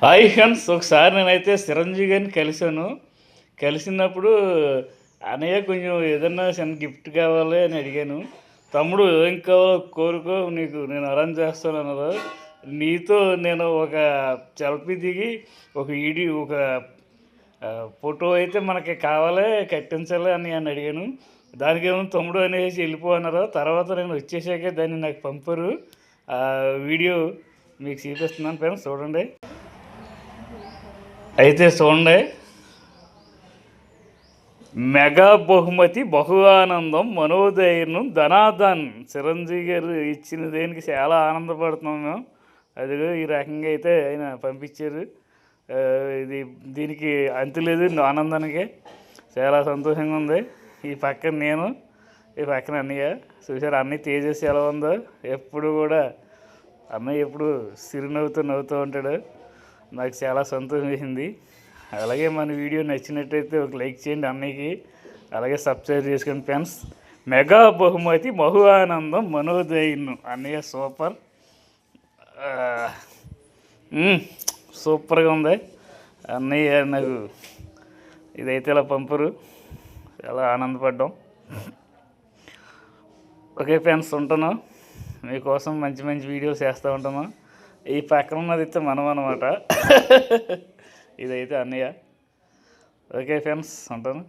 Hi friends, ఒకసారి నేనైతే చిరంజీవి గారిని కలిసినప్పుడు అన్నయ్య కొంచెం ఏదన్నా చిన్న గిఫ్ట్ కావాలి అని అడిగాను. తమ్ముడు ఏం కావాలో కోరుకో, నీకు నేను అరేంజ్ చేస్తాను అన్నారు. నీతో నేను ఒక సెల్ఫీ దిగి ఒక ఫోటో అయితే మనకి కావాలి, కట్టించాలి అని అడిగాను. దానికేమో తమ్ముడు అనేసి వెళ్ళిపో అన్నారు. తర్వాత నేను వచ్చేసాక దాన్ని నాకు పంపారు. ఆ వీడియో మీకు చూపిస్తున్నాను ఫ్రెండ్స్, చూడండి. అయితే చూడండి, మెగా బహుమతి బహు ఆనందం మనోధైర్యం ధనాధన్ చిరంజీవి గారు ఇచ్చిన దేనికి చాలా ఆనందపడుతున్నాం మేము. అదిగో ఈ రకంగా అయితే ఆయన పంపించారు. దీనికి అంతులేదు ఆనందానికి. చాలా సంతోషంగా ఉంది. ఈ పక్కన నేను, ఈ పక్కన అన్నయ్య. చూసారు అన్నయ్య తేజస్సు ఎలా ఉందో. ఎప్పుడు కూడా అన్నయ్య ఎప్పుడు నవ్వుతూ ఉంటాడు. నాకు చాలా సంతోషం వేసింది. అలాగే మన వీడియో నచ్చినట్టయితే ఒక లైక్ చేయండి అన్నయ్యకి, అలాగే సబ్స్క్రైబ్ చేసుకోండి ఫ్రెండ్స్. మెగా బహుమతి బహు ఆనందం మనోధైర్యం అన్నయ్య సూపర్, సూపర్గా ఉంది అన్నయ్య. నాకు ఇదైతే ఇలా పంపరు, చాలా ఆనందపడ్డాం. ఓకే ఫ్రెండ్స్, ఉంటాను. మీకోసం మంచి మంచి వీడియోస్ చేస్తూ ఉంటాను. ఈ పక్కన ఉన్నది అయితే మనం అనమాట. ఇదైతే అన్నయ్య. ఓకే ఫ్రెండ్స్, ఉంటాను.